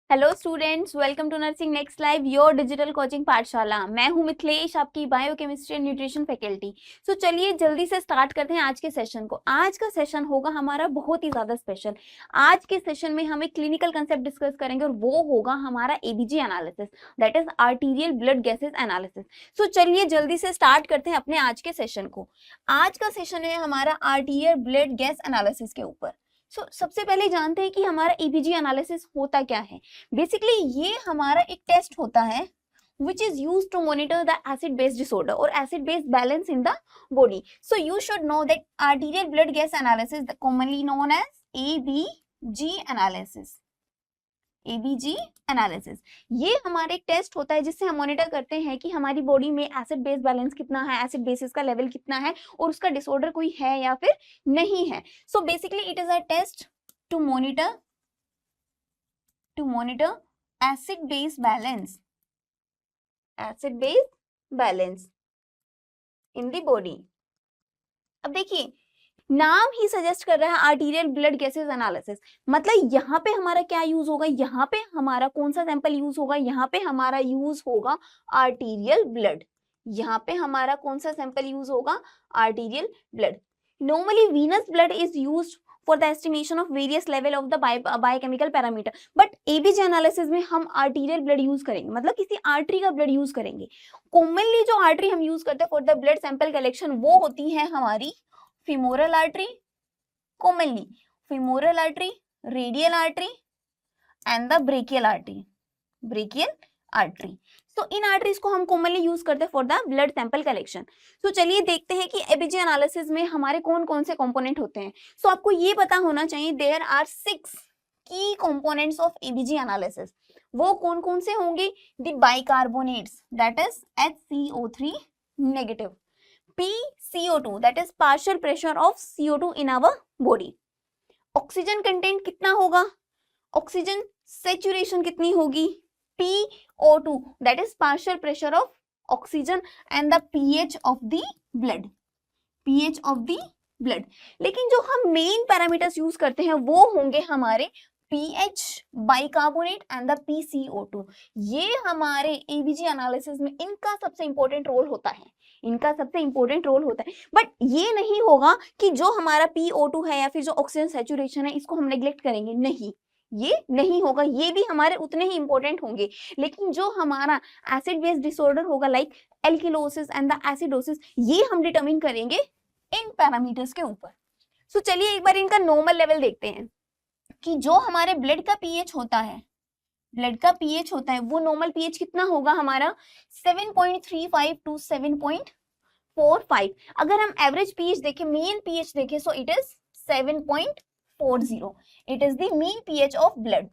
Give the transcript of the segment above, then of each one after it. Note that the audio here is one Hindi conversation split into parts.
Hello students, welcome to nursing next live your digital coaching Pathshala. मैं हूं मिथिलेश, आपकी biochemistry and nutrition faculty. So चलिए जल्दी से स्टार्ट करते हैं आज के सेशन को। आज का सेशन होगा हमारा बहुत ही ज्यादा स्पेशल। आज के सेशन में हम एक क्लिनिकल कंसेप्ट डिस्कस करेंगे और वो होगा हमारा ABG analysis, that is arterial blood gases analysis. So चलिए जल्दी से स्टार्ट करते हैं अपने आज के सेशन को। आज का सेशन है हमारा आर्टीरियल ब्लड गैस एनालिसिस के ऊपर। सबसे पहले जानते हैं कि हमारा एबीजी एनालिसिस होता क्या है। बेसिकली ये हमारा एक टेस्ट होता है which is used to monitor the acid base disorder or acid base balance in the body. So you should know that arterial blood gas analysis, commonly known as ABG analysis. ABG analysis ये हमारे एक टेस्ट होता है जिससे हम मॉनिटर करते हैं कि हमारी बॉडी में एसिड बेस बैलेंस कितना है, एसिड बेसिस का लेवल कितना है और उसका डिसऑर्डर कोई है या फिर नहीं है। So basically it is a test to monitor acid base balance in the body। अब देखिए नाम ही सजेस्ट कर रहा है आर्टीरियल ब्लड गैसेस एनालिसिस, मतलब यहाँ पे हमारा क्या यूज होगा, यहाँ पे हमारा कौन सा सैंपल यूज होगा, यहाँ पे हमारा यूज होगा आर्टीरियल ब्लड। यहाँ पे हमारा कौन सा सैंपल यूज होगा, arterial blood. Normally venous blood is used for the estimation of various level of the biochemical parameter, but ABG analysis में हम arterial blood यूज करेंगे, मतलब किसी आर्टरी का ब्लड यूज करेंगे। कॉमनली जो आर्टरी हम यूज करते हैं for the blood sample collection वो होती है हमारी femoral artery, commonly femoral artery, radial artery and the brachial artery। तो इन आर्टरीज को हम कॉमनली यूज करते हैं for the blood sample collection. तो चलिए देखते हैं कि एबीजी एनालिसिस में हमारे कौन कौन से कंपोनेंट होते हैं। सो आपको ये पता होना चाहिए देयर आर 6 की कंपोनेंट्स ऑफ एबीजी एनालिसिस। वो कौन कौन से होंगे, the bicarbonates that is HCO3 negative, PCO2 that is partial pressure of CO2 in our body. Oxygen content कितना होगा, ऑक्सीजन सैचुरेशन कितनी होगी, PO2 that is partial pressure of oxygen and the pH of the blood, लेकिन जो हम मेन पैरामीटर्स यूज करते हैं वो होंगे हमारे pH, bicarbonate and the PCO2। ये हमारे एबीजी एनालिसिस में इनका सबसे इंपॉर्टेंट रोल होता है, बट ये नहीं होगा कि जो हमारा PO2 है या फिर जो ऑक्सीजन सैचुरेशन है इसको हम नेग्लेक्ट करेंगे, नहीं, ये नहीं होगा, ये भी हमारे उतने ही इंपॉर्टेंट होंगे। लेकिन जो हमारा एसिड बेस डिसऑर्डर होगा लाइक एल्किलोसिस एंड द एसिडोसिस, ये हम डिटरमिन करेंगे इन पैरामीटर्स के ऊपर। सो चलिए एक बार इनका नॉर्मल लेवल देखते हैं कि जो हमारे ब्लड का पीएच होता है, वो नॉर्मल पीएच कितना होगा हमारा 7.35 टू 7.45। अगर हम एवरेज पीएच देखें, मेन पीएच देखें, सो it is 7.40। It is the mean pH of blood.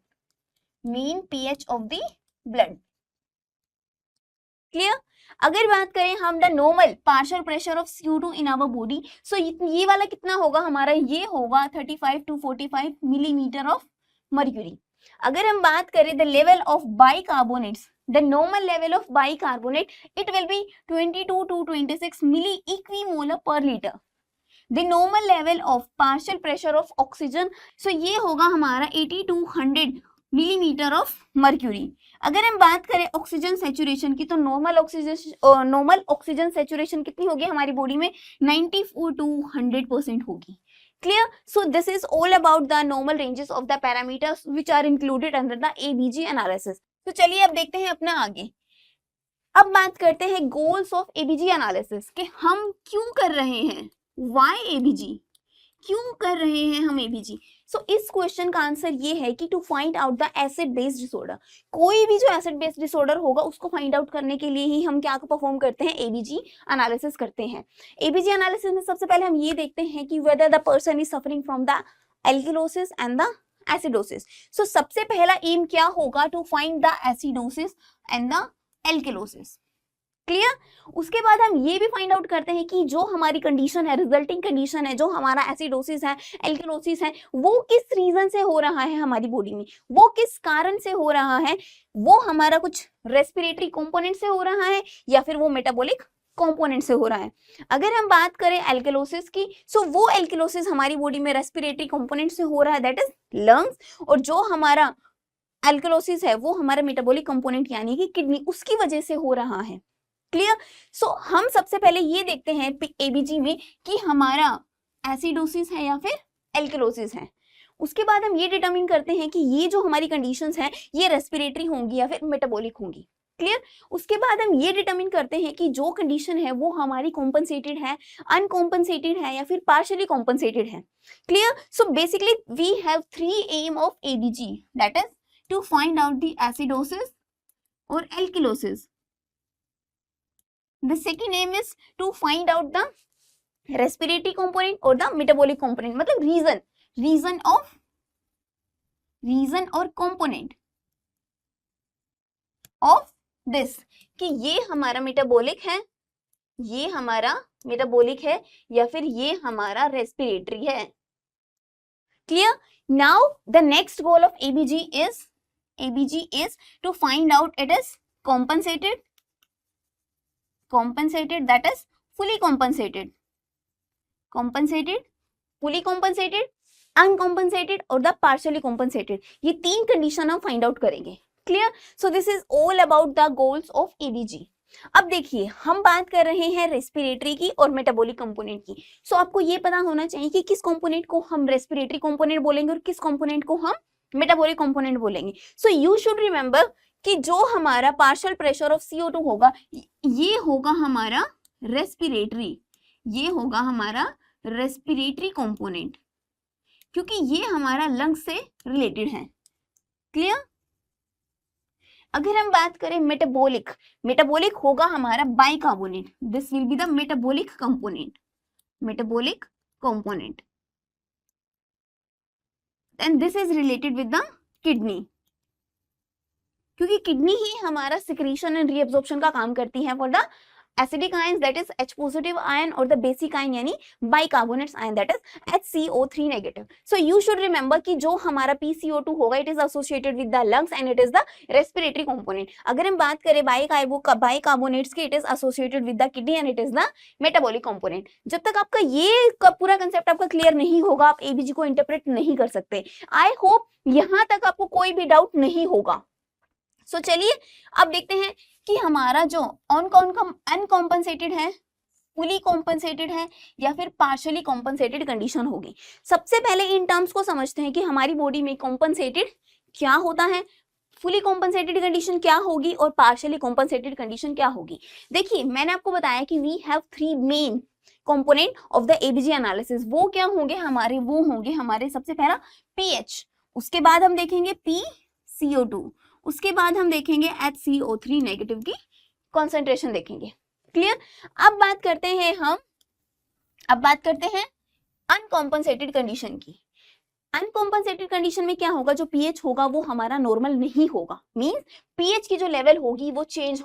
Clear? अगर बात करें हम the normal partial pressure of CO2 in our body, so ये वाला कितना होगा हमारा, ये होगा 35 टू 45 मिलीमीटर ऑफ मर्क्यूरी। अगर हम बात करें the level of bicarbonates, the normal level of bicarbonate it will be 22 to 26 milli equimolar per litre. The normal level of partial pressure of oxygen, so ये होगा हमारा 80 to 100 मिलीमीटर ऑफ मर्क्यूरी। अगर हम बात करें ऑक्सीजन सैचुरेशन की, तो नॉर्मल ऑक्सीजन सैचुरेशन कितनी होगी हमारी बॉडी में, 94 to 100% होगी। Clear? So this is all about the normal ranges of the parameters which are included under the ABG analysis. तो चलिए अब देखते हैं अपना आगे। अब बात करते हैं गोल्स ऑफ एबीजी एनालिसिस कि हम क्यों कर रहे हैं, वाई एबीजी, क्यों कर रहे हैं हम एबीजी। सो इस क्वेश्चन का आंसर ये है कि to find out the acid based disorder, कोई भी जो एसिड बेस्ड डिसऑर्डर होगा उसको फाइंड आउट करने के लिए ही हम क्या परफॉर्म करते हैं, एबीजी एनालिसिस करते हैं। एबीजी एनालिसिस में सबसे पहले हम ये देखते हैं कि whether the person is suffering from the alkalosis and the acidosis. So सबसे पहला एम क्या होगा, to find the acidosis and the alkalosis. Clear? उसके बाद हम ये भी फाइंड आउट करते हैं कि जो हमारी कंडीशन है, रिजल्टिंग कंडीशन है, जो हमारा एसिडोसिस है, एल्किलोसिस है, वो किस रीजन से हो रहा है हमारी बॉडी में, वो किस कारण से हो रहा है, वो हमारा कुछ रेस्पिरेटरी कंपोनेंट से हो रहा है या फिर वो मेटाबॉलिक कंपोनेंट से हो रहा है। अगर हम बात करें एल्केलोसिस की, सो वो एल्केलोसिस हमारी बॉडी में रेस्पिरेटरी कंपोनेंट से हो रहा है, दैट इज लंग्स, और जो हमारा एल्केलोसिस है वो हमारा मेटाबॉलिक कंपोनेंट यानी कि किडनी, उसकी वजह से हो रहा है। क्लियर? सो हम सबसे पहले ये देखते हैं एबीजी में कि हमारा एसिडोसिस है या फिर एल्केलोसिस है। उसके बाद हम ये डिटरमिन करते हैं कि ये जो हमारी कंडीशंस हैं ये रेस्पिरेटरी होंगी या फिर मेटाबॉलिक होंगी। क्लियर? उसके बाद हम ये डिटरमिन करते हैं कि जो कंडीशन है वो हमारी कॉम्पनसेटेड है, अनकॉम्पनसेटेड है या फिर पार्शियली कॉम्पनसेटेड है। Clear? So basically we have 3 aim of ABG, that is to find out the acidosis और alkalosis. The second aim is to find out the respiratory component or the metabolic component, मतलब reason और component of this, कि ये हमारा मेटाबॉलिक है, ये हमारा मेटाबॉलिक है या फिर ये हमारा रेस्पिरेटरी है। Clear? Now the next goal of ABG is to find out it is compensated, that is fully compensated, fully compensated, uncompensated और the partially compensated, ये 3 कंडीशन हम फाइंड आउट करेंगे। Clear? So this is all about the goals of ABG। अब देखिए हम बात कर रहे हैं रेस्पिरेटरी की और मेटाबॉलिक कंपोनेंट की। सो आपको ये पता होना चाहिए कि किस कंपोनेंट को हम रेस्पिरेटरी कंपोनेंट बोलेंगे और किस कंपोनेंट को हम मेटाबॉलिक कंपोनेंट बोलेंगे। सो यू शुड रिमेंबर कि जो हमारा पार्शियल प्रेशर ऑफ CO2 होगा ये होगा हमारा रेस्पिरेटरी, ये होगा हमारा रेस्पिरेटरी कंपोनेंट, क्योंकि ये हमारा लंग्स से रिलेटेड है। क्लियर? अगर हम बात करें मेटाबॉलिक होगा हमारा bicarbonate, this will be the metabolic component, and this is related with the kidney, क्योंकि किडनी ही हमारा सिक्रीशन एंड रीअब्जॉर्प्शन का काम करती है for the acidic ions, that is H positive ion, और द बेसिक आयन यानी bicarbonates ion, that is HCO3 negative. So you should remember कि जो हमारा PCO2 होगा it is associated with the lungs and it is the respiratory component. अगर हम बात करें बाइकार्बोनेट्स की, it is associated with the kidney and it is the metabolic component. जब तक आपका ये पूरा कंसेप्ट आपका क्लियर नहीं होगा आप ABG को इंटरप्रेट नहीं कर सकते। आई होप यहां तक आपको कोई भी डाउट नहीं होगा। सो चलिए अब देखते हैं कि हमारा जो अनकॉम्पनसेटेड है, फुली कॉम्पनसेटेड है या फिर पार्शियली कॉम्पनसेटेड कंडीशन होगी। सबसे पहले इन टर्म्स को समझते हैं कि हमारी बॉडी में कॉम्पनसेटेड क्या होता है, फुली कॉम्पनसेटेड कंडीशन क्या होगी और पार्शियली कॉम्पनसेटेड कंडीशन क्या होगी। देखिए मैंने आपको बताया कि we have 3 main component of the ABG analysis. वो क्या होंगे हमारे, वो होंगे हमारे सबसे पहला pH, उसके बाद हम देखेंगे PCO2, उसके बाद हम देखेंगे HCO3 नेगेटिव की कॉन्सेंट्रेशन देखेंगे। क्लियर? अब बात करते हैं अनकॉम्पनसेटेड कंडीशन की। अनकॉम्पनसेटेड कंडीशन में क्या होगा, जो pH होगा वो हमारा नॉर्मल नहीं होगा, मींस pH की जो लेवल होगी वो चेंज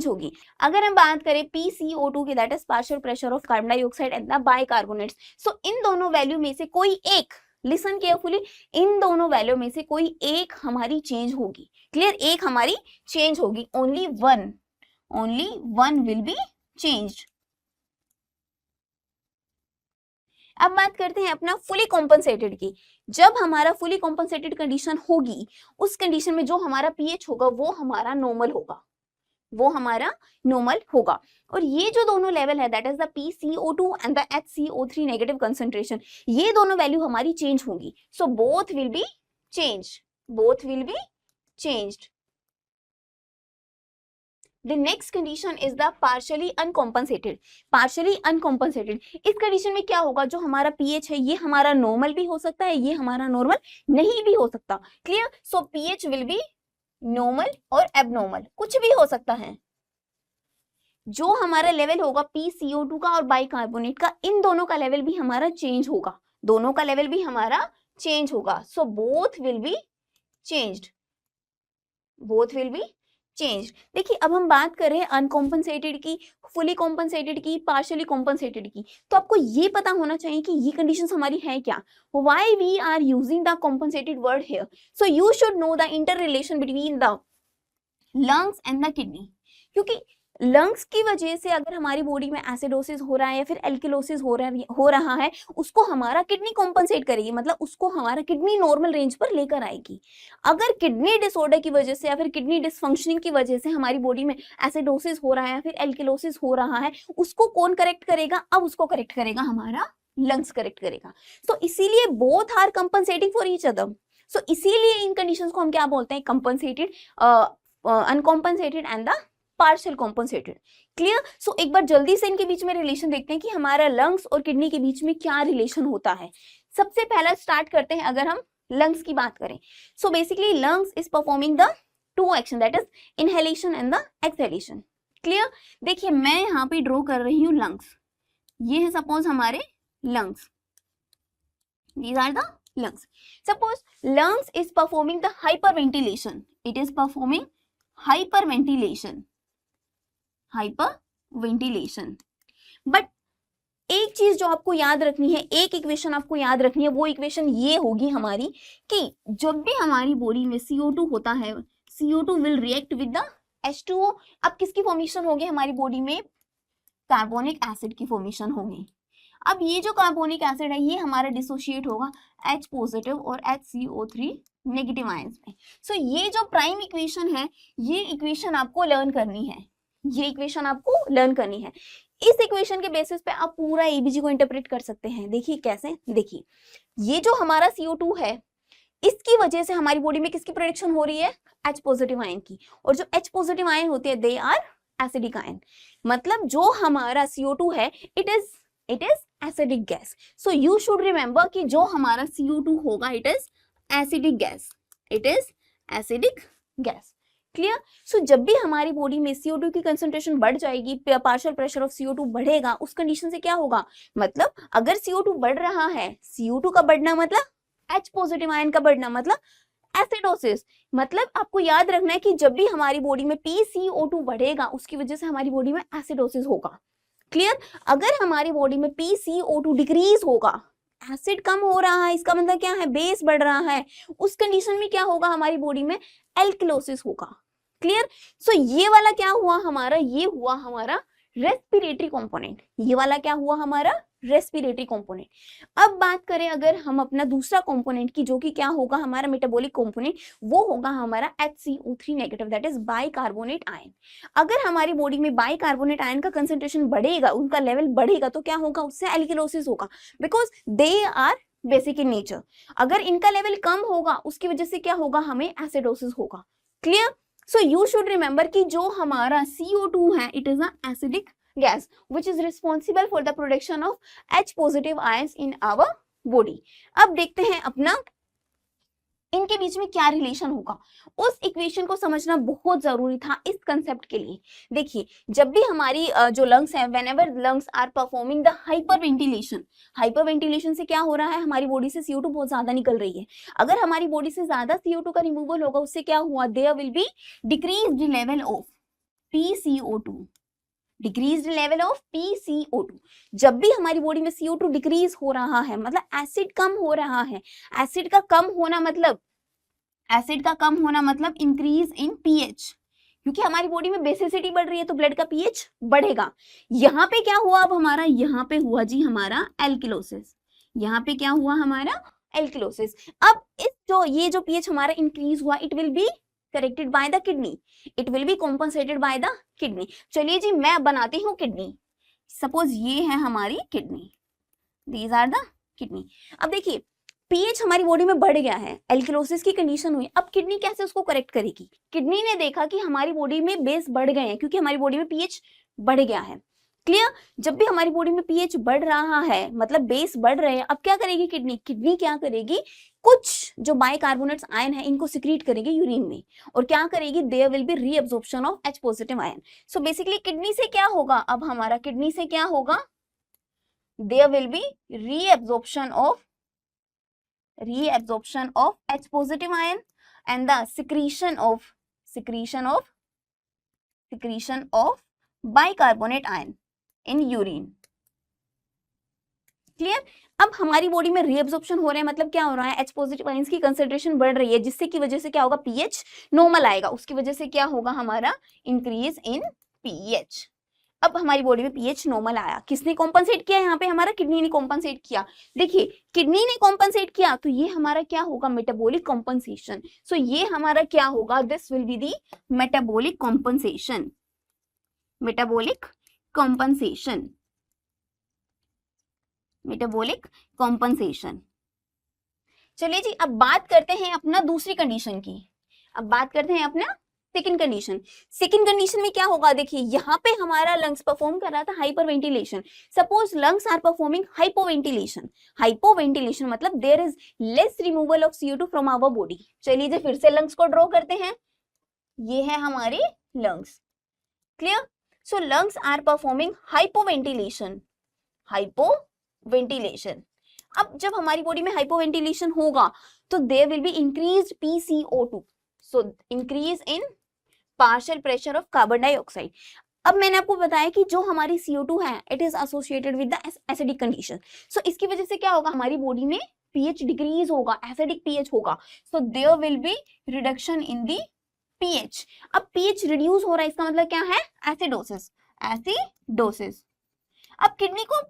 होगी, अगर हम बात करें PCO2 की, that is partial pressure of carbon dioxide and the bicarbonates. So इन दोनों वैल्यू में से कोई एक, लिसन केयरफुली, इन दोनों वैल्यू में से कोई एक हमारी चेंज होगी। क्लियर? एक हमारी चेंज होगी, only one will be changed. अब बात करते हैं अपना फुली कॉम्पनसेटेड की। जब हमारा फुली कॉम्पनसेटेड कंडीशन होगी उस कंडीशन में जो हमारा pH होगा वो हमारा नॉर्मल होगा, और ये जो दोनों लेवल है that is the PCO2 and the HCO3 negative concentration, ये दोनों वैल्यू हमारी चेंज होगी। So both will be changed. The next condition is the partially uncompensated। इस कंडीशन में क्या होगा, जो हमारा pH है ये हमारा नॉर्मल भी हो सकता है, ये हमारा नॉर्मल नहीं भी हो सकता। Clear? So pH will be normal और एबनॉर्मल, कुछ भी हो सकता है। जो हमारा लेवल होगा PCO2 का और बाइकार्बोनेट का, इन दोनों का लेवल भी हमारा चेंज होगा, so both will be changed. देखिए अब हम बात करें अनकॉम्पनसेटेड की, फुली कॉम्पनसेटेड की, पार्शियली कॉम्पनसेटेड की, तो आपको ये पता होना चाहिए कि ये कंडीशंस हमारी है क्या। Why we are using the compensated word here, so you should know the inter relation between the lungs and the kidney, क्योंकि लंग्स की वजह से अगर हमारी बॉडी में एसिडोसिस हो रहा है या फिर एल्किलोसिस हो रहा है, उसको हमारा किडनी कॉम्पनसेट करेगी, मतलब उसको हमारा किडनी नॉर्मल रेंज पर लेकर आएगी। अगर किडनी डिसऑर्डर की वजह से या फिर किडनी डिसफंक्शनिंग की वजह से हमारी बॉडी में एसिडोसिस हो रहा है या फिर एल्किलोसिस हो रहा है, उसको कौन करेक्ट करेगा? अब उसको करेक्ट करेगा हमारा लंग्स करेक्ट करेगा। तो इसीलिए both are compensating for each other. So इसीलिए इन कंडीशंस को हम क्या बोलते हैं? Compensated, uncompensated and the partial compensated. Clear? So एक बार जल्दी से इनके बीच में रिलेशन देखते हैं कि हमारा लंग्स और किडनी के बीच में क्या रिलेशन होता है। सबसे पहला स्टार्ट करते हैं अगर हम लंग्स की बात करें। So basically lungs is performing the two action, that is inhalation and the exhalation. Clear? देखिए मैं यहाँ पे ड्रॉ कर रही हूँ लंग्स, ये है सपोज हमारे lungs, these are the lungs. Suppose lungs is performing the hyperventilation, it is performing hyperventilation but एक चीज जो आपको याद रखनी है, एक इक्वेशन आपको याद रखनी है, वो इक्वेशन ये होगी हमारी कि जब भी हमारी बॉडी में CO2 होता है, CO2 will react with the H2O। अब किसकी फॉर्मेशन होगी हमारी बॉडी में? कार्बोनिक एसिड की फॉर्मेशन होगी। अब ये जो कार्बोनिक एसिड है ये हमारा डिसोशिएट होगा H पॉजिटिव और HCO3 नेगेटिव आयंस में। सो ये जो प्राइम इक्वेशन है, ये इक्वेशन आपको लर्न करनी है, ये इक्वेशन आपको लर्न करनी है। इस इक्वेशन के बेसिस पे आप पूरा एबीजी को इंटरप्रेट कर सकते हैं। देखिए कैसे, देखिए ये जो हमारा CO2 है, इसकी वजह से हमारी बॉडी में किसकी प्रोडक्शन हो रही है? H पॉजिटिव आयन की। और जो H पॉजिटिव आयन होती है दे आर एसिडिक आयन, मतलब जो हमारा CO2 है it is acidic gas. So you should remember कि जो हमारा CO2 होगा it is acidic gas, it is acidic gas. Clear? So जब भी हमारी बॉडी में CO2 की कंसंट्रेशन बढ़ जाएगी, पार्शियल प्रेशर ऑफ CO2 बढ़ेगा, उस कंडीशन से क्या होगा? मतलब अगर CO2 बढ़ रहा है, CO2 का बढ़ना मतलब H पॉजिटिव आयन का बढ़ना मतलब एसिडोसिस। मतलब आपको याद रखना है कि जब भी हमारी बॉडी में PCO2 बढ़ेगा उसकी वजह से हमारी बॉडी में एसिडोसिस होगा। क्लियर? अगर हमारी बॉडी में PCO2 डिक्रीज होगा, एसिड कम हो रहा है, इसका मतलब क्या है? बेस बढ़ रहा है, उस कंडीशन में क्या होगा? हमारी बॉडी में एल्किलोसिस होगा। क्लियर? सो ये वाला क्या हुआ हमारा? ये हुआ हमारा रेस्पिरेटरी कंपोनेंट। ये वाला क्या हुआ हमारा? Respiratory component. अब बात करें अगर हम अपना दूसरा कंपोनेंट की, जो कि क्या होगा हमारा मेटाबॉलिक कंपोनेंट, वो होगा हमारा HCO3 negative, that is bicarbonate ion. अगर हमारी बॉडी में बाइकार्बोनेट आयन का कंसंट्रेशन बढ़ेगा, उनका लेवल बढ़ेगा, तो क्या होगा? उससे एल्किलोसिस होगा, because they are basic in nature. अगर इनका लेवल कम होगा उसकी वजह से क्या होगा? हमें एसिडोसिस होगा। Clear? So you should remember कि जो हमारा CO2 है it is a acidic gas which is responsible for the production of H positive ions in our body। अब देखते हैं अपना इनके बीच में क्या रिलेशन होगा। उस इक्वेशन को समझना बहुत जरूरी था इस कंसेप्ट के लिए। देखिए जब भी हमारी जो लंग्स है, whenever lungs are performing the hyperventilation, hyperventilation से क्या हो रहा है? हमारी बॉडी से CO2 बहुत ज्यादा निकल रही है। अगर हमारी बॉडी से ज्यादा CO2 का रिमूवल होगा, उससे क्या हुआ? There will be decreased level of PCO2, decreased level of PCO2। जब भी हमारी बॉडी में CO2 डिक्रीज हो रहा है, मतलब एसिड कम हो रहा है। एसिड का कम होना मतलब इंक्रीज इन pH, क्योंकि हमारी बॉडी में बेसिसिटी बढ़ रही है तो ब्लड का pH बढ़ेगा। यहाँ पे क्या हुआ? अब हमारा यहाँ पे हुआ जी हमारा एल्किलोसिस। यहाँ पे क्या हुआ हमारा? एल्किलोसिस। अब ये जो pH हमारा इंक्रीज हुआ, it will be corrected by the kidney, it will B compensated by the kidney. चलिए जी मैं बनाती हूँ किडनी। सपोज ये है हमारी kidney, these are the kidney. अब देखिए pH हमारी बॉडी में बढ़ गया है, एल्किलोसिस की कंडीशन हुई। अब किडनी कैसे उसको करेक्ट करेगी? किडनी ने देखा कि हमारी बॉडी में बेस बढ़ गए हैं, क्योंकि हमारी बॉडी में pH बढ़ गया है। क्लियर? जब भी हमारी बॉडी में pH बढ़ रहा है, मतलब बेस बढ़ रहे हैं, अब क्या करेगी किडनी? किडनी क्या करेगी? कुछ जो बाइकार्बोनेट्स आयन है इनको सिक्रीट करेगी यूरिन में, और क्या करेगी? There will be reabsorption of H positive ion. So basically kidney से क्या होगा? अब हमारा किडनी से क्या होगा? There will be reabsorption of H positive ion and the secretion of bicarbonate ion in urine. Clear? अब हमारी बॉडी में रीअब्जॉर्प्शन हो रहा है, मतलब क्या हो रहा है? H पॉजिटिव आयंस की कंसंट्रेशन बढ़ रही है, जिससे की वजह से क्या होगा? pH नॉर्मल आएगा, उसकी वजह से क्या होगा हमारा? Increase in pH. अब हमारी बॉडी में पीएच नॉर्मल आया, किसने कॉम्पनसेट किया यहाँ पे? हमारा किडनी ने कॉम्पनसेट किया। देखिए किडनी ने कॉम्पनसेट किया तो ये हमारा क्या होगा? Metabolic compensation. सो ये हमारा क्या होगा? This will be the metabolic compensation, metabolic compensation, metabolic compensation. चलिए जी अब बात करते हैं अपना दूसरी कंडीशन की। अब बात करते हैं अपना सेकंड कंडीशन। सेकंड कंडीशन में क्या होगा? देखिए यहाँ पे हमारा लंग्स परफॉर्म कर रहा था hyperventilation. Suppose lungs are performing hypoventilation. Hypoventilation मतलब there is less removal of CO2 from our body. चलिए जी फिर से लंग्स को ड्रॉ करते हैं। ये है हमारे lungs, clear? So lungs are performing hypoventilation, hypoventilation. अब जब हमारी बॉडी में हाइपोवेंटिलेशन होगा तो there will be increased PCO2, so increase in partial pressure of carbon dioxide. अब मैंने आपको बताया कि जो हमारी CO2 है it is associated with the acidic condition. So इसकी वजह से क्या होगा? हमारी बॉडी में pH डिक्रीज होगा, एसिडिक pH होगा। So there will be reduction in the pH। अब pH रिड्यूस हो रहा है, इसका मतलब क्या है? Acidosis, acidosis. अब किडनी को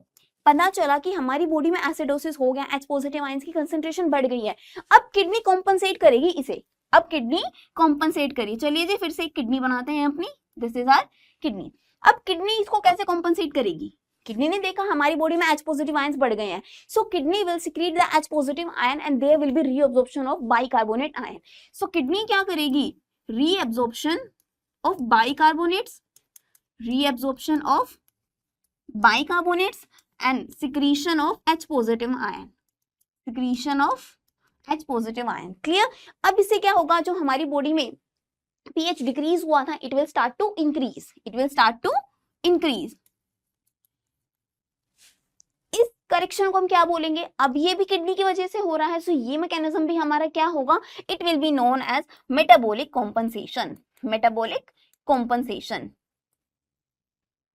पता चला कि हमारी बॉडी में एसिडोसिस हो गया, H पॉजिटिव आयंस की कंसंट्रेशन बढ़ गई है। अब किडनी कॉम्पनसेट करेगी इसे, अब किडनी कॉम्पनसेट करिए। चलिए जी फिर से एक किडनी बनाते हैं अपनी, दिस इज आवर किडनी। अब किडनी इसको कैसे कॉम्पनसेट करेगी? किडनी ने देखा हमारी बॉडी में H पॉजिटिव आयंस बढ़ गए हैं, so kidney will secrete the H positive ion and there will be reabsorption of bicarbonate ion. So kidney क्या करेगी? Reabsorption of bicarbonates, reabsorption of bicarbonates and secretion of H positive ion, secretion of H positive ion, clear? अब इससे क्या होगा? जो हमारी बॉडी में pH डिक्रीज हुआ था it will start to increase, it will start to increase। इस करेक्शन को हम क्या बोलेंगे? अब ये भी किडनी की वजह से हो रहा है, सो ये मैकेनिज्म भी हमारा क्या होगा? It will be known as metabolic compensation, metabolic compensation.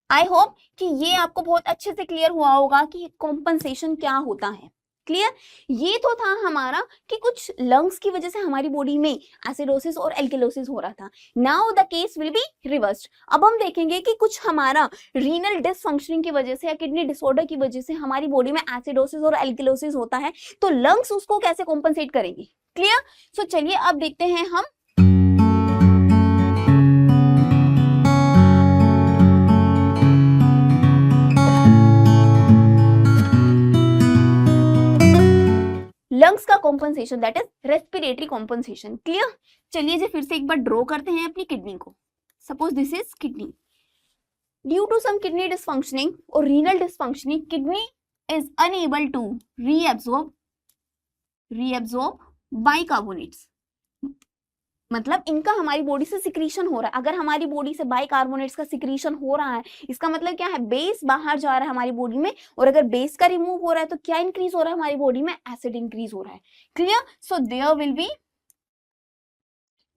I hope कि ये आपको बहुत अच्छे से क्लियर हुआ होगा कि कॉम्पनसेशन क्या होता है, क्लियर? ये तो था हमारा कि कुछ लंग्स की वजह से हमारी बॉडी में एसिडोसिस और एल्किलोसिस हो रहा था। Now the case will be reversed. अब हम देखेंगे कि कुछ हमारा रीनल डिसफंक्शनिंग की वजह से या किडनी डिसऑर्डर की वजह से हमारी बॉडी में एसिडोसिस और एल्किलोसिस होता है, तो लंग्स उसको कैसे कॉम्पनसेट करेंगे, क्लियर? सो चलिए अब देखते हैं हम लंग्स का compensation, that is respiratory compensation, clear? चलिए जी फिर से एक बार ड्रॉ करते हैं अपनी किडनी को। Suppose this is kidney. Due to some kidney dysfunctioning और renal dysfunctioning kidney is unable to reabsorb bicarbonates, मतलब इनका हमारी बॉडी से सिक्रीशन हो रहा है। अगर हमारी बॉडी से बाइकार्बोनेट्स का सिक्रीशन हो रहा है, इसका मतलब क्या है? बेस बाहर जा रहा है हमारी बॉडी में, और अगर बेस का रिमूव हो रहा है तो क्या इंक्रीज हो रहा है हमारी बॉडी में? एसिड इंक्रीज हो रहा है, clear? So there will be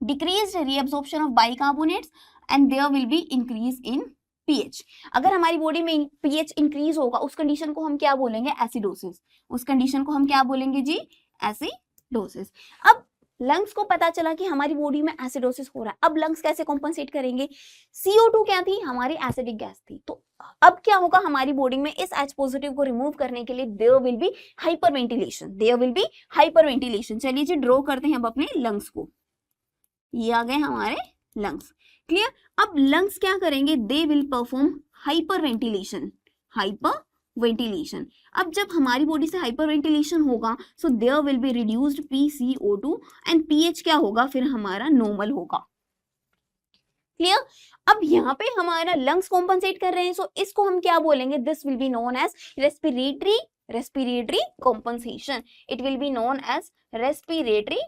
decreased reabsorption of bicarbonates and there will be increase in pH। अगर हमारी बॉडी में pH इंक्रीज होगा उस कंडीशन को हम क्या बोलेंगे? एसिडोसिस। उस कंडीशन को हम क्या बोलेंगे जी? एसिडोसिस। अब लंग्स को पता चला कि हमारी बॉडी में एसिडोसिस हो रहा है, अब लंग्स कैसे कॉम्पनसेट करेंगे? CO2 क्या थी? हमारी एसिडिक गैस थी। तो अब क्या होगा हमारी बॉडी में? इस H पॉजिटिव को रिमूव करने के लिए there will be hyperventilation, there will be hyperventilation. चलिए जी ड्रॉ करते हैं अब अपने लंग्स को। ये आ गए हमारे लंग्स, क्लियर? अब लंग्स क्या करेंगे? They will perform hyperventilation, hyperventilation. अब जब हमारी बॉडी से हाइपरवेंटिलेशन होगा so there will be reduced PCO2 and pH क्या होगा? फिर हमारा नॉर्मल होगा, क्लियर? अब यहाँ पे हमारा लंग्स कॉम्पनसेट कर रहे हैं, सो इसको हम क्या बोलेंगे? This will be known as respiratory compensation. It will be known as respiratory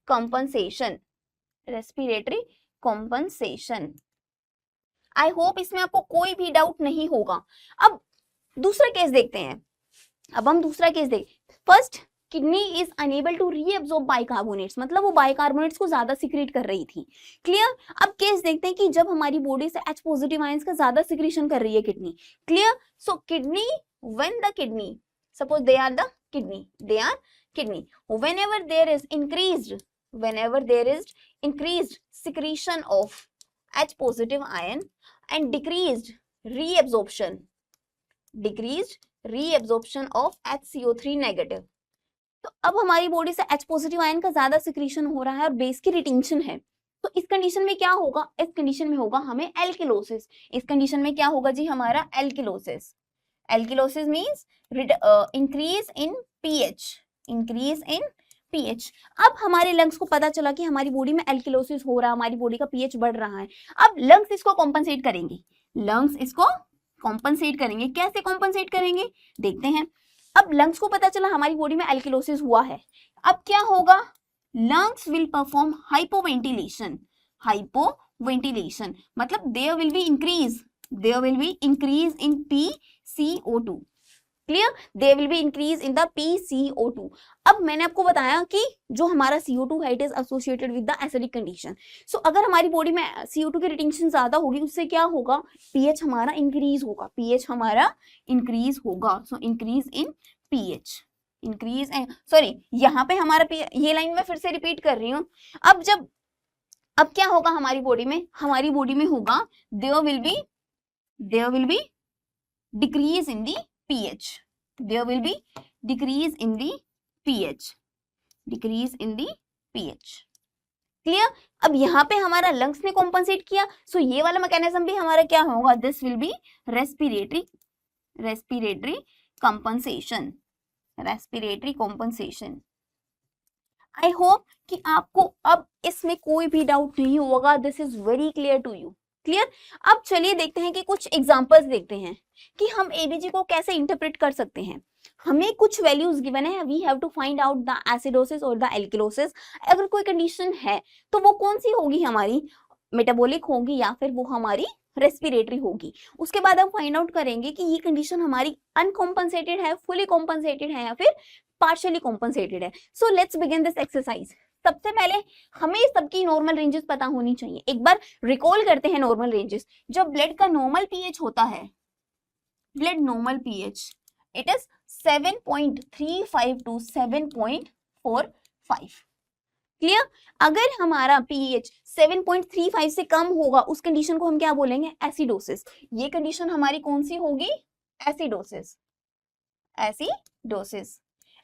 compensation, respiratory compensation. I hope इसमें आपको कोई भी डाउट नहीं होगा। अब दूसरा केस देखते हैं। अब हम दूसरा केस देख, first kidney is unable to reabsorb bicarbonates, मतलब वो बाइकार्बोनेट्स को ज्यादा सिक्रीट कर रही थी, क्लियर? अब केस देखते हैं कि जब हमारी बॉडी से H पॉजिटिव आयंस का ज्यादा सिक्रीशन कर रही है kidney, clear? So kidney, when the kidney, suppose they are the kidney, they are kidney, whenever there is increased secretion of H positive ion and decreased reabsorption of HCO3 negative. तो अब हमारी बॉडी से H पॉजिटिव आयन का ज्यादा सिक्रीशन हो रहा है और बेस की रिटेंशन है, तो इस कंडीशन में क्या होगा, इस कंडीशन में होगा हमें एल्किलोसिस। इस कंडीशन में क्या होगा जी, हमारा एल्किलोसिस। एल्किलोसिस मींस इंक्रीज इन पीएच। अब हमारे लंग्स को पता चला कि हमारी बॉडी में एल्किलोसिस हो रहा है, हमारी बॉडी का पीएच बढ़ रहा है। अब लंग्स इसको कॉम्पनसेट करेंगे, कैसे कॉम्पनसेट करेंगे देखते हैं। अब लंग्स को पता चला हमारी बॉडी में एल्किलोसिस हुआ है, अब क्या होगा, लंग्स विल परफॉर्म हाइपोवेंटिलेशन मतलब there will be increase in PCO2। Clear, there will be increase in the PCO2। अब मैंने आपको बताया कि जो हमारा CO2 है it is associated with the acidic condition. So अगर हमारी बॉडी में CO2 की रिटेंशन ज्यादा होगी उससे क्या होगा, pH हमारा इंक्रीज होगा। सो इंक्रीज इन pH, यहाँ पे हमारा ये लाइन मैं फिर से रिपीट कर रही हूँ। अब क्या होगा हमारी बॉडी में होगा there will be decrease in the pH, there will be decrease in the pH। क्लियर, अब यहाँ पे हमारा लंग्स ने कॉम्पनसेट किया, सो ये वाला मैकेनिज्म भी हमारा क्या होगा, this will be respiratory compensation. I hope कि आपको अब इसमें कोई भी डाउट नहीं होगा, this is very clear to you. Clear, अब चलिए देखते हैं कि कुछ एग्जांपल्स देखते हैं कि हम एबीजी को कैसे इंटरप्रेट कर सकते हैं। हमें कुछ वैल्यूज गिवन है, we have to find out the acidosis और द एल्किलोसिस। अगर कोई कंडीशन है तो वो कौन सी होगी, हमारी मेटाबॉलिक होगी या फिर वो हमारी रेस्पिरेटरी होगी। उसके बाद हम फाइंड आउट करेंगे कि ये कंडीशन हमारी अनकॉम्पनसेटेड है, फुली कॉम्पनसेटेड है या फिर पार्शियली कॉम्पनसेटेड है। So let's begin this exercise. सबसे पहले हमें सबकी नॉर्मल रेंजेस पता होनी चाहिए। एक बार रिकॉल करते हैं नॉर्मल रेंजेस। जब ब्लड का नॉर्मल पीएच होता है, blood normal pH it is 7.35 to 7.45। Clear, अगर हमारा पीएच 7.35 से कम होगा उस कंडीशन को हम क्या बोलेंगे, एसिडोसिस। ये कंडीशन हमारी कौन सी होगी, एसिडोसिस।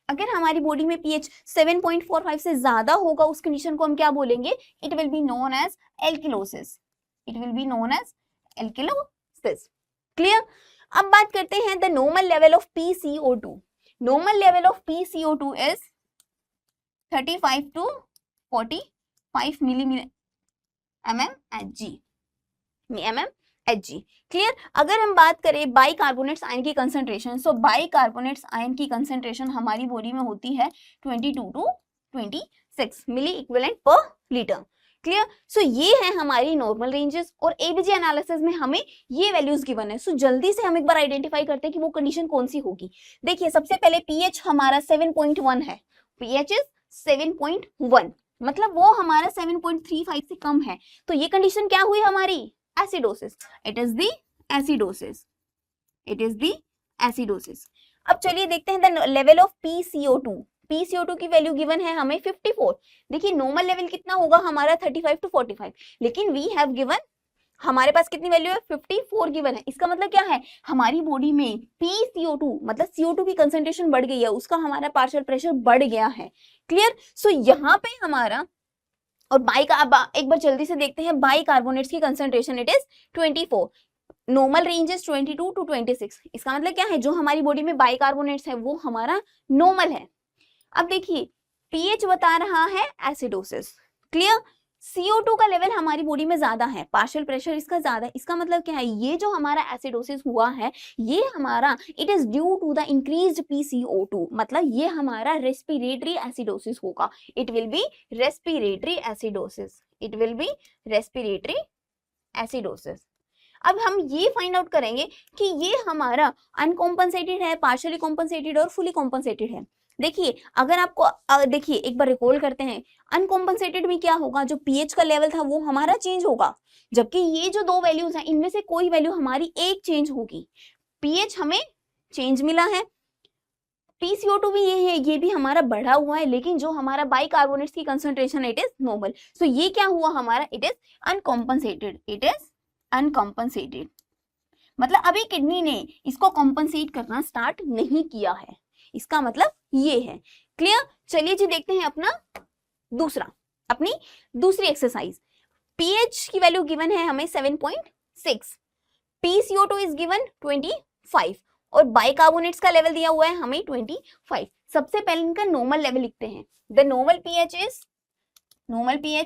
अगर हमारी बॉडी में पीएच 7.45 से ज्यादा होगा उस कंडीशन को हम क्या बोलेंगे, it will be known as alkalosis. Clear, अब बात करते हैं the normal level of PCO2। Normal level of PCO2 is 35 to 45 mmHg। Clear, अगर हम बात करें बाइकार्बोनेट्स आयन की कंसंट्रेशन, सो बाइकार्बोनेट्स आयन की कंसंट्रेशन हमारी बॉडी में होती है 22 to 26 milliequivalent per litre. Clear, so ये है हमारी नॉर्मल रेंजेस और एबीजी एनालिसिस में हमें ये वैल्यूज गिवन है। सो जल्दी से हम एक बार आइडेंटिफाई करते हैं कि वो कंडीशन कौन सी होगी। देखिए सबसे पहले पीएच हमारा 7.1 है, पीएच इज 7.1 मतलब वो हमारा 7.35 से कम है, तो ये कंडीशन क्या हुई हमारी, acidosis. It is the acidosis. अब चलिए देखते हैं the level of PCO2। PCO2 की वैल्यू गिवन है हमें 54। देखिए नॉर्मल लेवल कितना होगा हमारा 35 to 45, लेकिन वी हैव गिवन हमारे पास कितनी वैल्यू है, 54 गिवन है। इसका मतलब क्या है, हमारी बॉडी में PCO2 मतलब CO2 की कंसंट्रेशन बढ़ गई है, उसका हमारा पार्शियल प्रेशर बढ़ गया है। क्लियर, सो यहाँ पे हमारा और एक बार जल्दी से देखते हैं बाइकार्बोनेट्स की concentration it is 24, normal range is 22 to 26। इसका मतलब क्या है, जो हमारी बॉडी में बाइकार्बोनेट्स है वो हमारा नॉर्मल है। अब देखिए पीएच बता रहा है एसिडोसिस। क्लियर, CO2 का लेवल हमारी बॉडी में ज्यादा है, पार्शियल प्रेशर इसका ज्यादा है। इसका मतलब क्या है, ये जो हमारा एसिडोसिस हुआ है ये हमारा it is due to the increased PCO2 मतलब ये हमारा रेस्पिरेटरी एसिडोसिस होगा। It will be respiratory acidosis. अब हम ये फाइंड आउट करेंगे कि ये हमारा अनकॉम्पनसेटेड है, पार्शियली कॉम्पनसेटेड और फुली कॉम्पनसेटेड है। देखिए अगर आपको देखिए एक बार रिकॉल करते हैं, अनकॉम्पनसेटेड में क्या होगा, जो पीएच का लेवल था वो हमारा चेंज होगा, जबकि ये जो दो वैल्यूज हैं इनमें से कोई वैल्यू हमारी एक चेंज होगी। पीएच हमें चेंज मिला है, PCO2 भी ये है, ये भी हमारा बढ़ा हुआ है, लेकिन जो हमारा बाइकार्बोनेट्स की कंसंट्रेशन इट इज नॉर्मल। सो ये क्या हुआ हमारा, इट इज अनकॉम्पनसेटेड, इट इज अनकॉम्पनसेटेड। मतलब अभी किडनी ने इसको कॉम्पनसेट करना स्टार्ट नहीं किया है, इसका मतलब ये है। क्लियर? चलिए जी देखते हैं अपना अपनी दूसरी एक्सरसाइज। पीएच की वैल्यू गिवन है हमें 7.6, PCO2 इज गिवन 25 और बाइकार्बोनेट्स का लेवल दिया हुआ है हमें 25। सबसे पहले इनका नॉर्मल लेवल लिखते हैं। The normal pH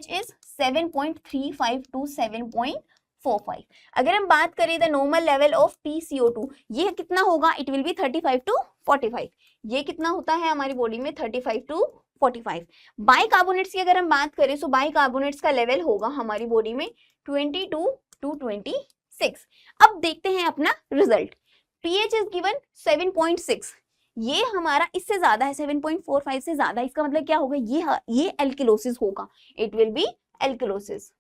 is 7.35 to 7.45। अगर हम बात करें the normal level of PCO2, ये कितना होगा, इट विल बी 35 टू 45। ये कितना होता है हमारी बॉडी में, 35 टू 45। बाइकार्बोनेट्स की अगर हम बात करें तो बाइकार्बोनेट्स का लेवल होगा हमारी बॉडी में 22 टू 26। अब देखते हैं अपना रिजल्ट। पीएच इज गिवन 7.6, ये हमारा इससे ज्यादा है, 7.45 से ज्यादा। इसका मतलब क्या होगा, ये एल्किलोसिस होगा, it will be alkalosis,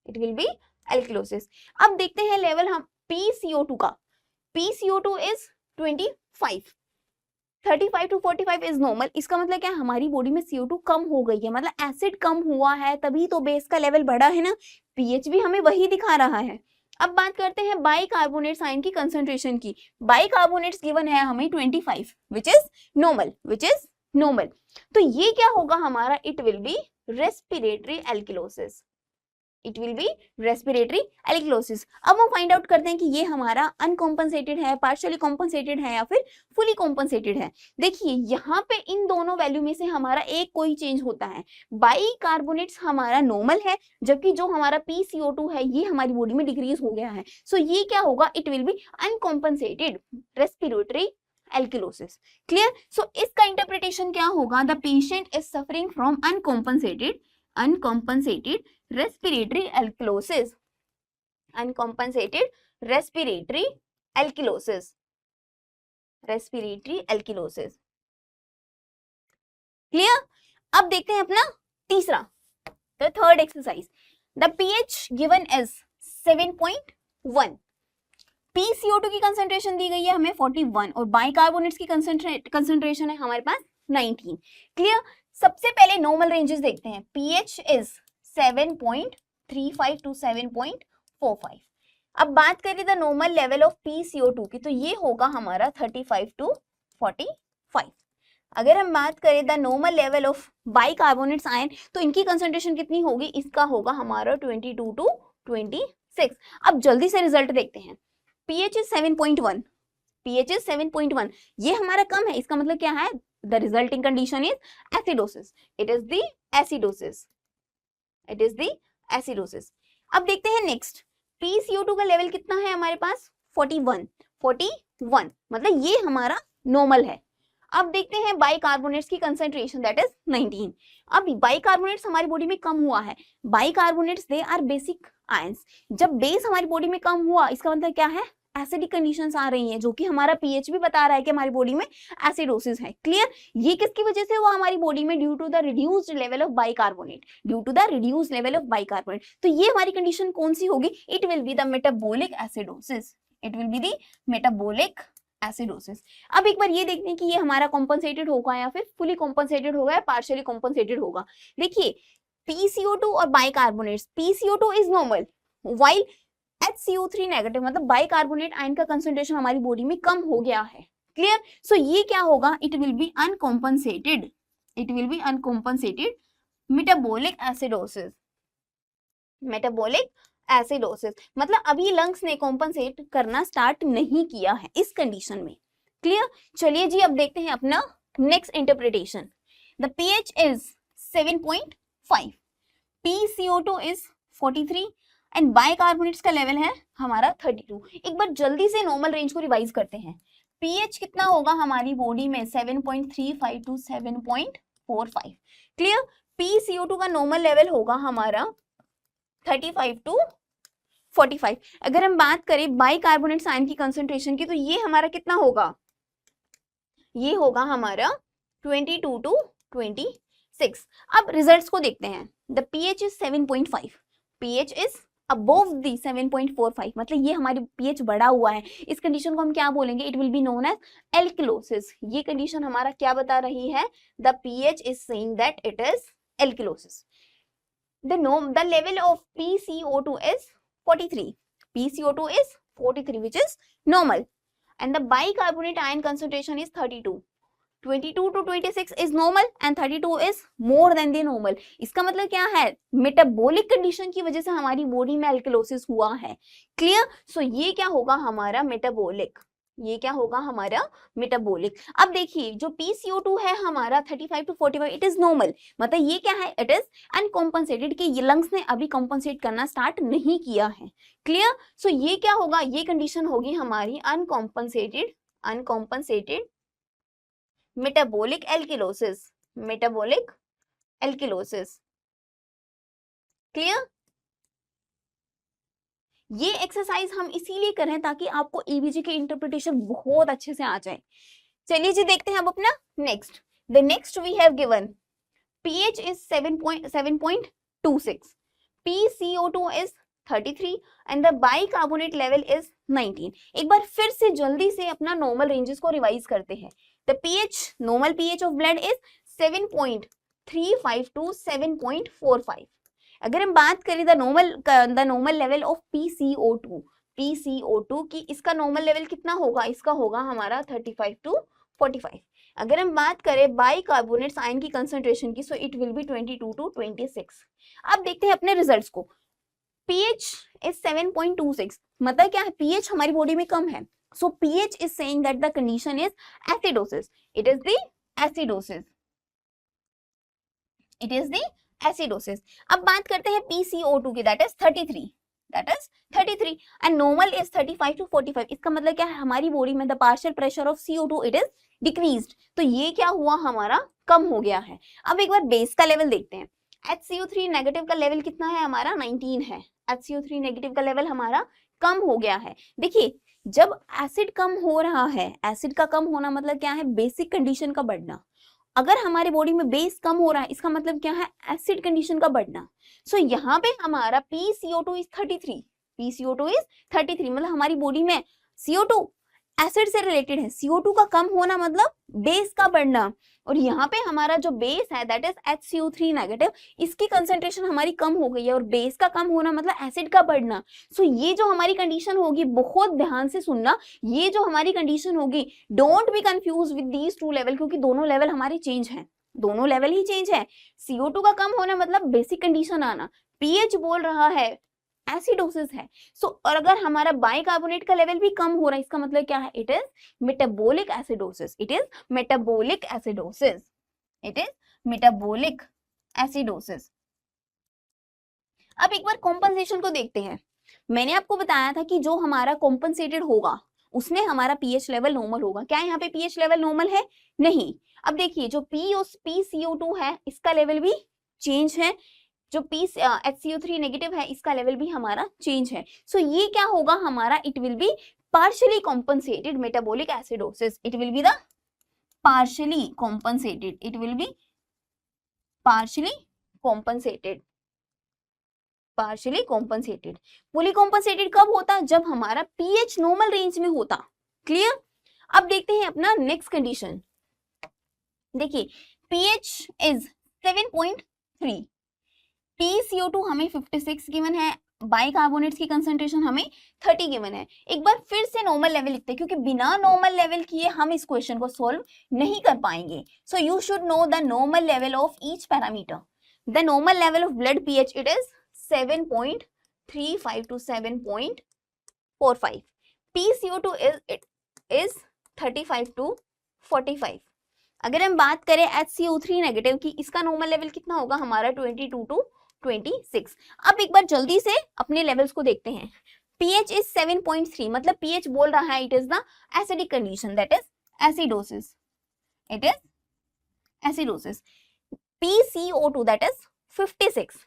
it will be alkalosis. अब देखते हैं लेवल हम PCO2 का। PCO2 is 25, 35 to 45 is normal. इसका मतलब क्या, हमारी बॉडी में CO2 कम हो गई है, मतलब एसिड कम हुआ है, तभी तो बेस का लेवल बढ़ा है ना। पीएच भी हमें वही दिखा रहा है। अब बात करते हैं बाइकार्बोनेट्स आयन की कंसंट्रेशन की। बाइकार्बोनेट्स गिवन है हमें 25 विच इज नॉर्मल। तो ये क्या होगा हमारा, it will be respiratory alkalosis, it will be respiratory alkalosis. अब हम फाइंड आउट करते हैं कि ये हमारा अनकॉम्पनसेटेड है, पार्शियली कॉम्पनसेटेड है या फिर फुली कॉम्पनसेटेड है। देखिए यहाँ पे इन दोनों वैल्यू में से हमारा एक कोई चेंज होता है। बाइकार्बोनेट्स हमारा नॉर्मल है, जबकि जो हमारा PCO2 है ये हमारी बॉडी में डिक्रीज हो गया है। सो ये क्या होगा, it will be uncompensated respiratory alkalosis. Clear? So इसका इंटरप्रिटेशन क्या होगा, the patient is suffering from uncompensated respiratory alkalosis, uncompensated respiratory alkalosis, clear? अब देखते हैं अपना तीसरा, the third exercise. The pH given is 7.1, PCO2 की कंसंट्रेशन दी गई है हमें 41 और बाइकार्बोनेट्स की कंसंट्रेशन है हमारे पास 19। क्लियर? सबसे पहले नॉर्मल रेंजेस देखते हैं। pH is 7.35 to 7.45। अब बात करें the normal level of PCO2 की, तो ये होगा हमारा 35 टू 45। अगर हम बात करें the normal level of bicarbonates ion, तो इनकी कंसंट्रेशन कितनी होगी, इसका होगा हमारा 22 टू 26। अब जल्दी से रिजल्ट देखते हैं। pH is 7.1, pH is 7.1, ये हमारा कम है, इसका मतलब क्या है, the resulting condition is acidosis, it is the acidosis, it is the acidosis. अब देखते हैं नेक्स्ट, PCO2 का लेवल कितना है हमारे पास, 41, मतलब ये हमारा नॉर्मल है। अब देखते हैं बाइकार्बोनेट्स की कंसंट्रेशन, दैट इज 19। अब बाइकार्बोनेट्स हमारी बॉडी में कम हुआ है। Bicarbonates they are basic ions. जब बेस हमारी बॉडी में कम हुआ, इसका मतलब क्या है, एसिडिक कंडीशंस आ रही हैं, जो कि हमारा पीएच भी बता रहा है कि हमारी बॉडी में एसिडोसिस है। क्लियर? ये किसकी वजह से हुआ हमारी बॉडी में, due to the reduced level of bicarbonate, due to the reduced level of bicarbonate. तो ये हमारी कंडीशन कौन सी होगी, it will be the metabolic acidosis, it will be the metabolic acidosis. अब एक बार ये देखते हैं कि ये हमारा कॉम्पनसेटेड होगा या फिर फुली कॉम्पनसेटेड होगा या पार्शियली कॉम्पनसेटेड होगा। देखिए PCO2 और bicarbonates, PCO2 is normal while HCO3 negative, मतलब बाइकार्बोनेट आयन का कंसंट्रेशन हमारी बॉडी में कम हो गया है। क्लियर? सो ये क्या होगा, it will be uncompensated, it will be uncompensated metabolic acidosis, metabolic acidosis, मतलब अभी लंग्स ने कॉम्पनसेट करना स्टार्ट नहीं किया है इस कंडीशन में। क्लियर? चलिए जी अब देखते हैं अपना next interpretation. The pH is 7.5, PCO2 is 43 and bicarbonates का लेवल है हमारा 32। एक बार जल्दी से नॉर्मल रेंज को रिवाइज करते हैं। pH कितना होगा हमारी बॉडी में, 7.35 टू 7.45। क्लियर? PCO2 का नॉर्मल लेवल होगा हमारा 35 टू 45। अगर हम बात करें बाइकार्बोनेट्स आयन की कंसंट्रेशन की, तो ये हमारा कितना होगा, ये होगा हमारा 22 टू 26। अब रिजल्ट्स को देखते हैं। The pH is 7.5, pH is above the 7.45, मतलब ये हमारी pH बढ़ा हुआ है, इस कंडीशन को हम क्या बोलेंगे, it will be known as alkalosis. ये कंडीशन हमारा क्या बता रही है, the pH is saying that it is alkalosis. The level of PCO2 is 43. PCO2 is 43, which is normal, and the bicarbonate ion concentration is 32. 22 to 26 is normal and 32 is more than the normal. इसका मतलब क्या है, मेटाबॉलिक कंडीशन की वजह से हमारी बॉडी में एल्किलोसिस हुआ है। क्लियर? सो ये क्या होगा हमारा मेटाबॉलिक, ये क्या होगा हमारा मेटाबॉलिक। अब देखिए जो PCO2 है हमारा 35 to 45, इट इज नॉर्मल, मतलब ये क्या है, इट इज अनकॉम्पनसेटेड, कि ये लंग्स ने अभी कॉम्पनसेट करना स्टार्ट नहीं किया है। क्लियर? सो ये क्या होगा, ये कंडीशन होगी हमारी अनकॉम्पनसेटेड मेटाबॉलिक एल्किलोसिस, मेटाबॉलिक एल्किलोसिस। क्लियर? ये एक्सरसाइज हम इसीलिए कर रहे हैं ताकि आपको ईबीजी की इंटरप्रिटेशन बहुत अच्छे से आ जाए। चलिए जी देखते हैं अब अपना next. The next we have given pH is 7.26, PCO2 is 33 and the bicarbonate level is 19। एक बार फिर से जल्दी से अपना नॉर्मल रेंजेस को रिवाइज करते हैं। The pH, normal pH of blood is 7.35 to 7.45। अगर हम बात करें the normal level of PCO2 की, इसका नॉर्मल लेवल कितना होगा, इसका होगा हमारा 35 टू 45। अगर हम बात करें बाइकार्बोनेट्स आयन की कंसंट्रेशन की, so it will be 22 to 26। अब देखते हैं अपने रिजल्ट्स को। pH इज 7.26, मतलब क्या है, pH हमारी बॉडी में कम है, so pH is saying that the condition is acidosis, it is the acidosis, it is the acidosis. अब बात करते हैं PCO2 की, that is 33 and normal is 35 to 45। इसका मतलब क्या है, हमारी बॉडी में the partial pressure of CO2 it is decreased, तो ये क्या हुआ हमारा, कम हो गया है। अब एक बार बेस का लेवल देखते हैं। HCO3 नेगेटिव का लेवल कितना है हमारा, 19 है। HCO3 नेगेटिव का लेवल हमारा कम हो गया है। देखिए जब एसिड कम हो रहा है, एसिड का कम होना मतलब क्या है, बेसिक कंडीशन का बढ़ना। अगर हमारे बॉडी में बेस कम हो रहा है, इसका मतलब क्या है, एसिड कंडीशन का बढ़ना। सो यहाँ पे हमारा PCO2 इज 33, PCO2 इज 33, मतलब हमारी बॉडी में CO2 एसिड से रिलेटेड है, CO2 का कम होना मतलब बेस का बढ़ना, और यहाँ पे हमारा जो बेस है दैट इज HCO3 नेगेटिव, इसकी कंसेंट्रेशन हमारी कम हो गई है, और बेस का कम होना मतलब एसिड का बढ़ना। सो ये जो हमारी कंडीशन होगी, बहुत ध्यान से सुनना, ये जो हमारी कंडीशन होगी, don't be confuse with these two level, क्योंकि दोनों लेवल हमारे चेंज हैं, दोनों लेवल ही चेंज है। CO2 का कम होना मतलब बेसिक कंडीशन आना, pH बोल रहा है एसिडोसिस है। सो और अगर हमारा बाइकार्बोनेट का लेवल भी कम हो रहा है, इसका मतलब क्या है, it is metabolic acidosis, it is metabolic acidosis, it is metabolic acidosis. अब एक बार कॉम्पनसेशन को देखते हैं। मैंने आपको बताया था कि जो हमारा कॉम्पनसेटेड होगा उसमें हमारा pH लेवल नॉर्मल होगा। क्या यहाँ पे pH लेवल नॉर्मल है? नहीं। अब देखिए जो PCO2 है इसका लेवल भी चेंज है, जो HCO3 नेगेटिव है इसका लेवल भी हमारा चेंज है। सो ये क्या होगा हमारा, it will B partially compensated metabolic acidosis, it will be the partially compensated, it will be partially compensated, partially compensated। fully compensated कब होता, जब हमारा pH नॉर्मल रेंज में होता। क्लियर? अब देखते हैं अपना नेक्स्ट कंडीशन। देखिए pH इज 7.3, PCO2 हमें 56 गिवन है, बाइकार्बोनेट्स की कंसंट्रेशन हमें 30 गिवन है। एक बार फिर से नॉर्मल लेवल लिखते हैं, क्योंकि बिना नॉर्मल लेवल किए हम इस क्वेश्चन को सॉल्व नहीं कर पाएंगे। सो you should know the normal level of each parameter. The normal level of blood pH it is 7.35 to 7.45। PCO2 is 35 to 45। अगर हम बात करें HCO3 नेगेटिव की, इसका नॉर्मल लेवल कितना होगा हमारा 22 to 26। अब एक बार जल्दी से अपने लेवल्स को देखते हैं। pH इज 7.3, मतलब pH बोल रहा है it is the acidic condition, that is acidosis, it is acidosis. PCO2 that is 56,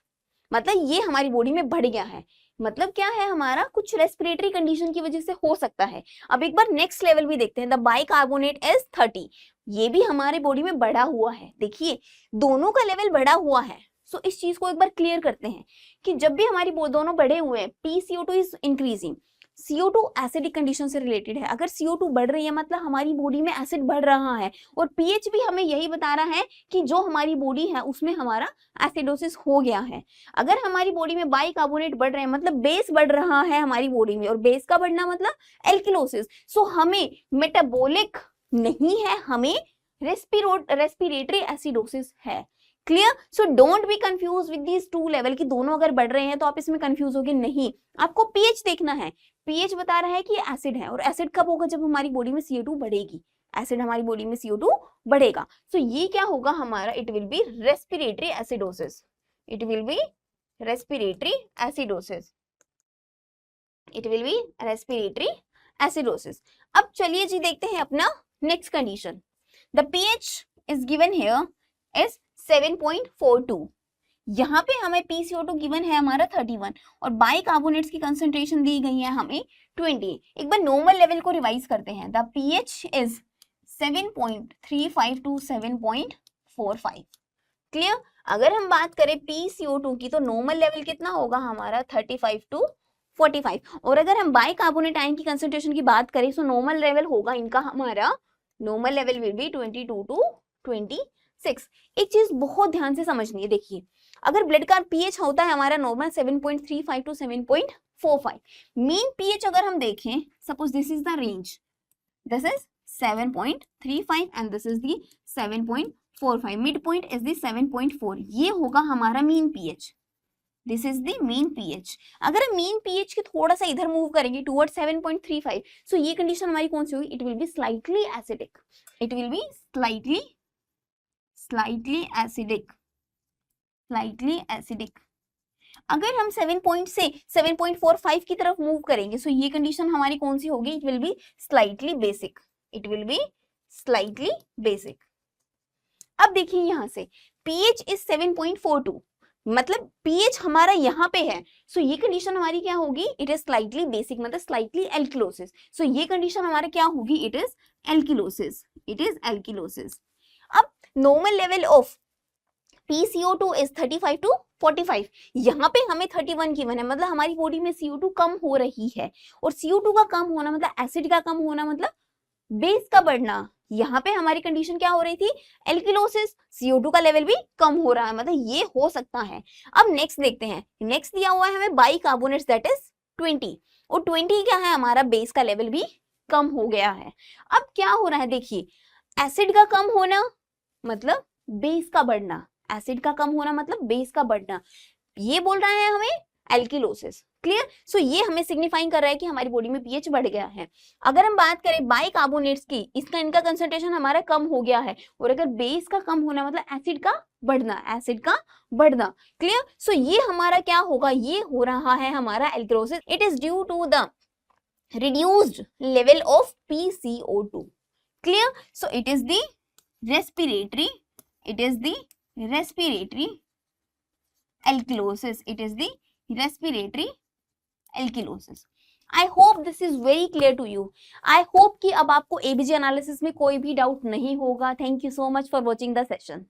मतलब ये हमारी बॉडी में बढ़ गया है, मतलब क्या है हमारा, कुछ रेस्पिरेटरी कंडीशन की वजह से हो सकता है। अब एक बार नेक्स्ट लेवल भी देखते हैं। द बाइकार्बोनेट इज 30, ये भी हमारे बॉडी में बढ़ा हुआ है। देखिए दोनों का लेवल बढ़ा हुआ है, सो इस चीज को एक बार क्लियर करते हैं कि जब भी हमारी दोनों बढ़े हुए हैं, PCO2 is increasing, CO2 acidic condition से रिलेटेड है। अगर CO2 बढ़ रही है मतलब हमारी बॉडी में एसिड बढ़ रहा है, और pH भी हमें यही बता रहा है कि जो हमारी बॉडी है उसमें हमारा एसिडोसिस हो गया है। अगर हमारी बॉडी में बाइकार्बोनेट बढ़ रहे हैं मतलब बेस बढ़ रहा है हमारी बॉडी में, और बेस का बढ़ना मतलब एल्किलोसिस। सो हमें मेटाबॉलिक नहीं है, हमें रेस्पिरेटरी एसिडोसिस है। Clear? So don't be confuse with these two level कि दोनों अगर बढ़ रहे हैं तो आप इसमें कंफ्यूज होगे नहीं, आपको पीएच देखना है। पीएच बता रहा है कि एसिड है, और एसिड कब होगा? जब हमारी बॉडी में CO2 बढ़ेगी, एसिड हमारी बॉडी में CO2 बढ़ेगा। सो ये क्या होगा हमारा? It will be respiratory acidosis, it will be respiratory acidosis, it will be respiratory acidosis. अब चलिए जी देखते हैं अपना next condition. The pH is given here is 7.42। यहाँ पे हमें PCO2 गिवन है हमारा 31 और बाइकार्बोनेट्स की कंसंट्रेशन दी गई है हमें 20। एक बार नॉर्मल लेवल को रिवाइज करते हैं। The pH is 7.35 to 7.45। Clear? अगर हम बात करें PCO2 की तो नॉर्मल लेवल कितना होगा हमारा? 35 टू 45। और अगर हम बाइकार्बोनेट आयन की कंसंट्रेशन की बात करें तो नॉर्मल लेवल होगा इनका हमारा, normal level will be 22 to 26। एक चीज बहुत ध्यान से समझनी है, देखिए अगर ब्लड का पीएच होता है हमारा नॉर्मल 7.35 टू 7.45, मीन पीएच अगर हम देखें, suppose this is the range, this is 7.35 and this is the 7.45, mid point is the 7.4, ये होगा हमारा mean pH, this is the mean pH. अगर हम मीन पीएच के थोड़ा सा इधर मूव करेंगे टुवर्ड 7.35, सो ये कंडीशन हमारी कौन सी होगी? It will be slightly acidic, it will be slightly acidic. अगर हम 7 पॉइंट से 7.45 की तरफ मूव करेंगे सो ये कंडीशन हमारी कौन सी होगी? It will be slightly basic, it will be slightly basic. अब देखिए यहां से pH इज 7.42, मतलब pH हमारा यहाँ पे है, सो ये कंडीशन हमारी क्या होगी? इट इज स्लाइटली बेसिक, मतलब स्लाइटली एल्किलोसिस। सो ये कंडीशन हमारा क्या होगी? It is alkalosis, it is alkalosis. अब normal level of PCO2 is 35 to 45, यहाँ पे हमें 31 गिवन है, मतलब हमारी बॉडी में CO2 कम हो रही है, और CO2 का कम होना मतलब एसिड का कम होना मतलब बेस का बढ़ना। यहाँ पे हमारी कंडीशन क्या हो रही थी? एल्किलोसिस, CO2 का लेवल भी कम हो रहा है, मतलब ये हो सकता है। अब नेक्स्ट देखते हैं, नेक्स्ट दिया हुआ है हमें बाइकार्बोनेट्स दैट इज 20, और 20 क्या है हमारा? बेस का लेवल भी कम हो गया है। अब क्या हो रहा है? देखिए एसिड का कम होना मतलब बेस का बढ़ना, एसिड का कम होना मतलब बेस का बढ़ना, ये बोल रहा है हमें एल्किलोसिस। क्लियर? सो ये हमें सिग्निफाइंग कर रहा है कि हमारी बॉडी में पीएच बढ़ गया है। अगर हम बात करें बाइकार्बोनेट्स की, इसका इनका कंसंट्रेशन हमारा कम हो गया है, और अगर बेस का कम होना मतलब एसिड का बढ़ना, एसिड का बढ़ना। क्लियर? सो ये हमारा क्या होगा? ये हो रहा है हमारा alkalosis. It is due to the reduced level of PCO2। Clear? So it is the respiratory, it is the respiratory alkalosis, it is the respiratory alkalosis। I hope this is very clear to you। I hope कि अब आपको ABG analysis में कोई भी डाउट नहीं होगा। Thank you so much for watching the session।